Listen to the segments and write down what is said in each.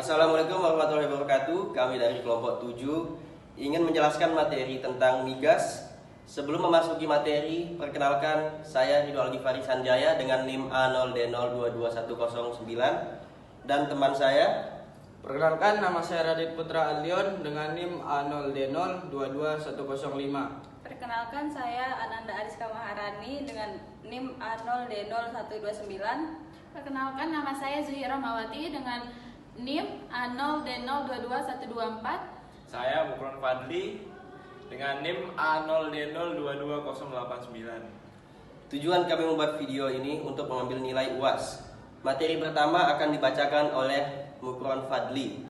Assalamualaikum warahmatullahi wabarakatuh. Kami dari kelompok 7 ingin menjelaskan materi tentang migas. Sebelum memasuki materi, perkenalkan saya Ridho Algifari Sanjaya dengan NIM A0D022109 dan teman saya. Perkenalkan, nama saya Radit Putra Alion dengan NIM A0D0222105. Perkenalkan, saya Ananda Ariska Maharani dengan NIM A0D0129. Perkenalkan, nama saya Zuhira Mawati dengan NIM A0D022124. Saya Mukron Fadli dengan NIM A0D022089. Tujuan kami membuat video ini untuk mengambil nilai UAS. Materi pertama akan dibacakan oleh Mukron Fadli.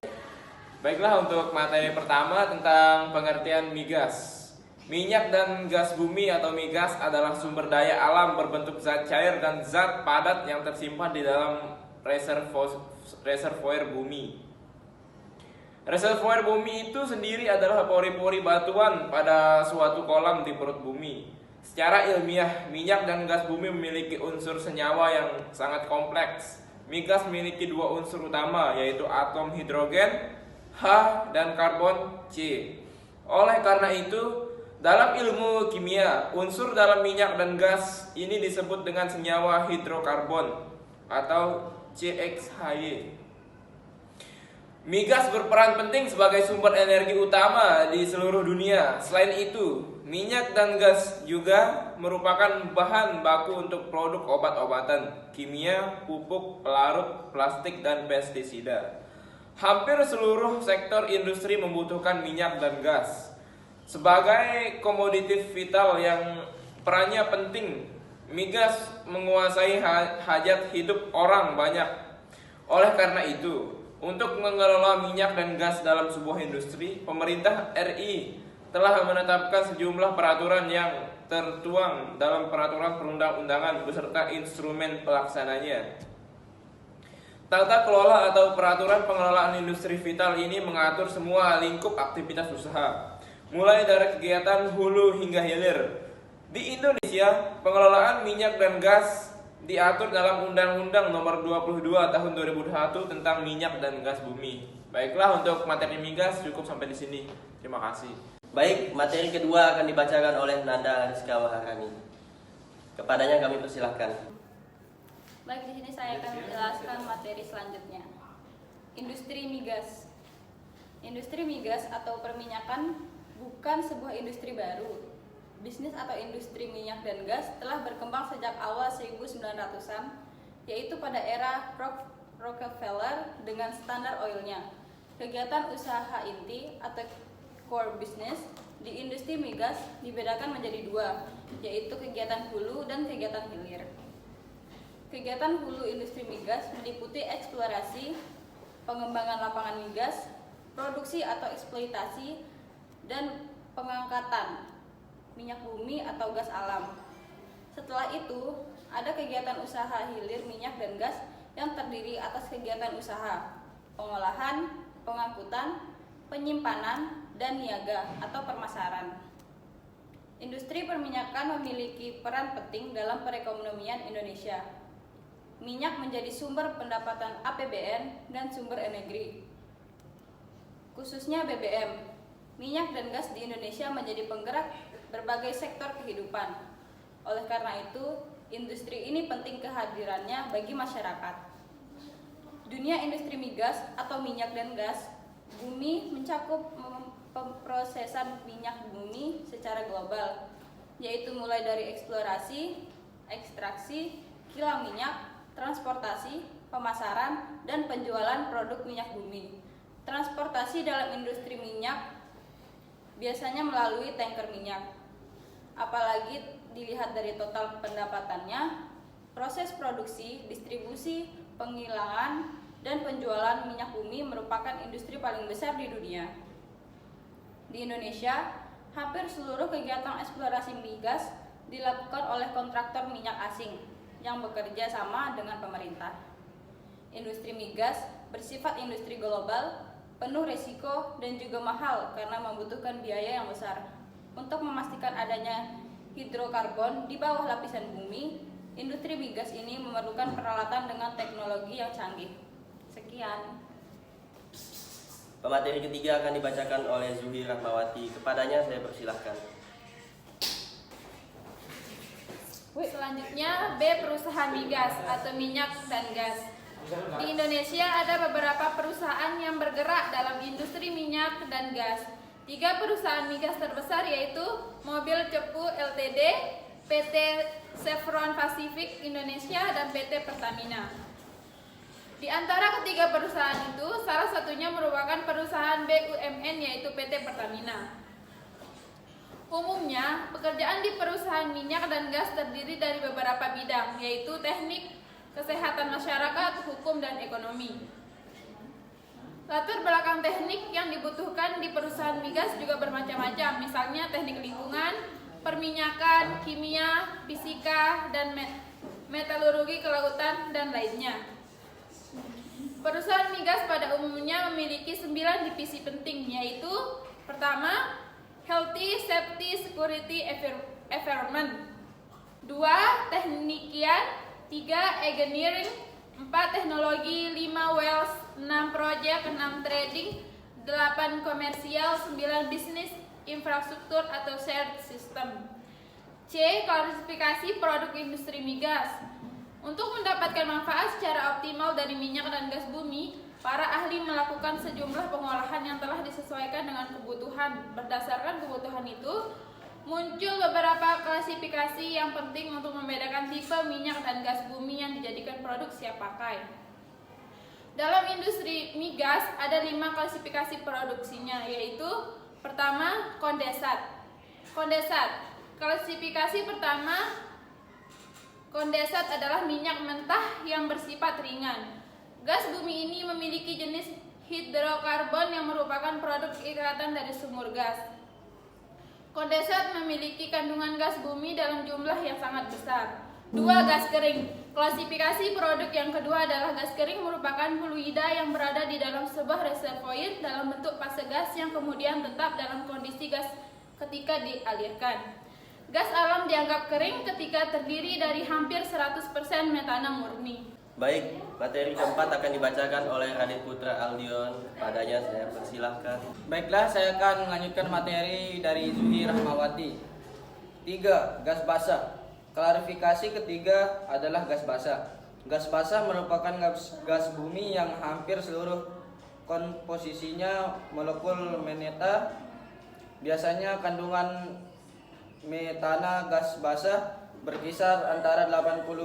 Baiklah, untuk materi pertama tentang pengertian migas. Minyak dan gas bumi atau migas adalah sumber daya alam berbentuk zat cair dan zat padat yang tersimpan di dalam reservoir bumi. Reservoir bumi itu sendiri adalah pori-pori batuan pada suatu kolam di perut bumi. Secara ilmiah, minyak dan gas bumi memiliki unsur senyawa yang sangat kompleks. Migas memiliki dua unsur utama, yaitu atom hidrogen H dan karbon C. Oleh karena itu, dalam ilmu kimia, unsur dalam minyak dan gas ini disebut dengan senyawa hidrokarbon atau CXHY. Migas berperan penting sebagai sumber energi utama di seluruh dunia. Selain itu, minyak dan gas juga merupakan bahan baku untuk produk obat-obatan, kimia, pupuk, pelarut, plastik, dan pestisida. Hampir seluruh sektor industri membutuhkan minyak dan gas. Sebagai komoditi vital yang perannya penting, migas menguasai hajat hidup orang banyak. Oleh karena itu, untuk mengelola minyak dan gas dalam sebuah industri, pemerintah RI telah menetapkan sejumlah peraturan yang tertuang dalam peraturan perundang-undangan beserta instrumen pelaksananya. Tata kelola atau peraturan pengelolaan industri vital ini mengatur semua lingkup aktivitas usaha, mulai dari kegiatan hulu hingga hilir. Di Indonesia, pengelolaan minyak dan gas diatur dalam Undang-Undang Nomor 22 Tahun 2001 tentang minyak dan gas bumi. Baiklah, untuk materi migas cukup sampai di sini. Terima kasih. Baik, materi kedua akan dibacakan oleh Nanda Ariska Maharani. Kepadanya kami persilahkan. Baik, di sini saya akan menjelaskan materi selanjutnya. Industri migas. Industri migas atau perminyakan bukan sebuah industri baru. Bisnis atau industri minyak dan gas telah berkembang sejak awal 1900-an, yaitu pada era Rockefeller dengan Standard Oil-nya. Kegiatan usaha inti atau core business di industri migas dibedakan menjadi dua, yaitu kegiatan hulu dan kegiatan hilir. Kegiatan hulu industri migas meliputi eksplorasi, pengembangan lapangan migas, produksi atau eksploitasi, dan pengangkatan minyak bumi atau gas alam. Setelah itu, ada kegiatan usaha hilir minyak dan gas yang terdiri atas kegiatan usaha pengolahan, pengangkutan, penyimpanan, dan niaga atau permasaran. Industri perminyakan memiliki peran penting dalam perekonomian Indonesia. Minyak menjadi sumber pendapatan APBN dan sumber energi, khususnya BBM. Minyak dan gas di Indonesia menjadi penggerak berbagai sektor kehidupan. Oleh karena itu, industri ini penting kehadirannya bagi masyarakat. Dunia industri migas atau minyak dan gas bumi mencakup pemrosesan minyak bumi secara global, yaitu mulai dari eksplorasi, ekstraksi, kilang minyak, transportasi, pemasaran, dan penjualan produk minyak bumi. Transportasi dalam industri minyak biasanya melalui tanker minyak. Apalagi dilihat dari total pendapatannya, proses produksi, distribusi, penggilingan, dan penjualan minyak bumi merupakan industri paling besar di dunia. Di Indonesia, hampir seluruh kegiatan eksplorasi migas dilakukan oleh kontraktor minyak asing yang bekerja sama dengan pemerintah. Industri migas bersifat industri global, penuh risiko dan juga mahal karena membutuhkan biaya yang besar. Untuk memastikan adanya hidrokarbon di bawah lapisan bumi, industri migas ini memerlukan peralatan dengan teknologi yang canggih. Sekian. Pemateri ketiga akan dibacakan oleh Zuhi Rahmawati. Kepadanya saya persilahkan. Selanjutnya B. Perusahaan migas atau minyak dan gas. Di Indonesia ada beberapa perusahaan yang bergerak dalam industri minyak dan gas. 3 perusahaan migas terbesar yaitu Mobil Cepu Ltd, PT Chevron Pacific Indonesia, dan PT Pertamina. Di antara ketiga perusahaan itu, salah satunya merupakan perusahaan BUMN yaitu PT Pertamina. Umumnya, pekerjaan di perusahaan minyak dan gas terdiri dari beberapa bidang, yaitu teknik, kesehatan masyarakat, hukum, dan ekonomi. Latar belakang teknik yang dibutuhkan di perusahaan migas juga bermacam-macam, misalnya teknik lingkungan, perminyakan, kimia, fisika, dan metalurgi kelautan, dan lainnya. Perusahaan migas pada umumnya memiliki 9 divisi penting, yaitu pertama, Healthy, Safety, Security, Environment. 2. Teknikian. 3. Engineering. 4. Teknologi. 5. Wells. 6. Project. 6. Trading. 8. Komersial. 9. Bisnis infrastruktur atau shared system. C. Klasifikasi produk industri migas. Untuk mendapatkan manfaat secara optimal dari minyak dan gas bumi, para ahli melakukan sejumlah pengolahan yang telah disesuaikan dengan kebutuhan. Berdasarkan kebutuhan itu, muncul beberapa klasifikasi yang penting untuk membedakan tipe minyak dan gas bumi yang dijadikan produk siap pakai. Dalam industri migas ada 5 klasifikasi produksinya, yaitu pertama, kondensat. Klasifikasi pertama, kondensat adalah minyak mentah yang bersifat ringan. Gas bumi ini memiliki jenis hidrokarbon yang merupakan produk ikatan dari sumur gas. Kondensat memiliki kandungan gas bumi dalam jumlah yang sangat besar. 2. Gas kering. Klasifikasi produk yang kedua adalah gas kering, merupakan fluida yang berada di dalam sebuah reservoir dalam bentuk fase gas yang kemudian tetap dalam kondisi gas ketika dialirkan. Gas alam dianggap kering ketika terdiri dari hampir 100% metana murni. Baik, materi keempat akan dibacakan oleh Radit Putra Aldion. Padanya saya persilahkan. Baiklah, saya akan melanjutkan materi dari Zuhi Rahmawati. 3. Gas basah. Klarifikasi ketiga adalah gas basah. Gas basah merupakan gas bumi yang hampir seluruh komposisinya molekul meneta. Biasanya kandungan metana gas basah berkisar antara 80%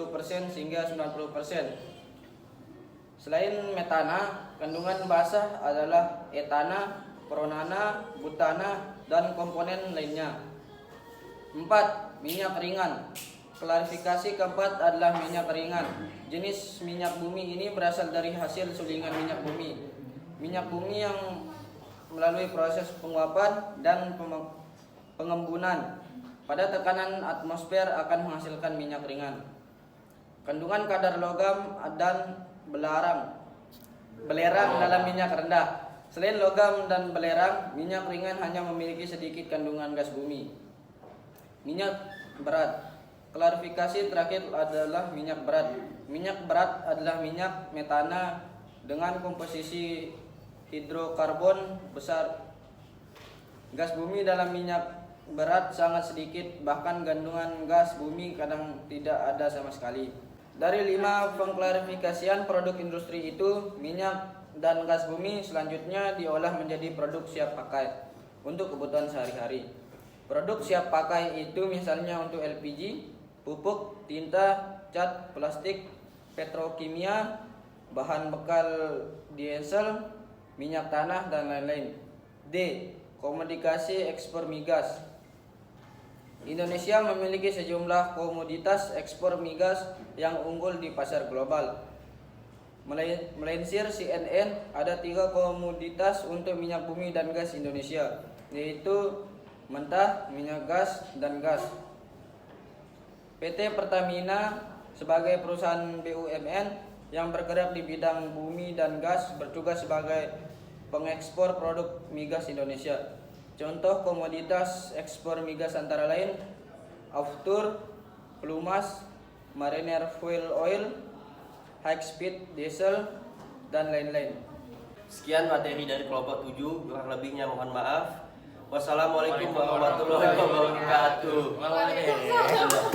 hingga 90%. Selain metana, kandungan basah adalah etana, pronana, butana, dan komponen lainnya. 4. Minyak ringan. Klarifikasi keempat adalah minyak ringan. Jenis minyak bumi ini berasal dari hasil sulingan minyak bumi. Minyak bumi yang melalui proses penguapan dan pengembunan pada tekanan atmosfer akan menghasilkan minyak ringan. Kandungan kadar logam dan belerang dalam minyak rendah. Selain logam dan belerang, minyak ringan hanya memiliki sedikit kandungan gas bumi. Minyak berat. Klarifikasi terakhir adalah minyak berat. Minyak berat adalah minyak metana dengan komposisi hidrokarbon besar. Gas bumi dalam minyak berat sangat sedikit, bahkan kandungan gas bumi kadang tidak ada sama sekali. Dari 5 pengklarifikasian produk industri itu, minyak dan gas bumi selanjutnya diolah menjadi produk siap pakai untuk kebutuhan sehari-hari. Produk siap pakai itu misalnya untuk LPG, pupuk, tinta, cat, plastik, petrokimia, bahan bekal diesel, minyak tanah, dan lain-lain. D. Komoditas ekspor migas. Indonesia memiliki sejumlah komoditas ekspor migas yang unggul di pasar global. Melansir CNN, ada 3 komoditas untuk minyak bumi dan gas Indonesia, yaitu mentah, minyak gas, dan gas. PT Pertamina sebagai perusahaan BUMN yang bergerak di bidang bumi dan gas bertugas sebagai pengekspor produk migas Indonesia. Contoh komoditas ekspor migas antara lain Aftur, Pelumas, Mariner Fuel Oil, High Speed Diesel, dan lain-lain. Sekian materi dari kelompok 7, kurang lebihnya mohon maaf. Wassalamualaikum warahmatullahi wabarakatuh. Waalaikumsalam.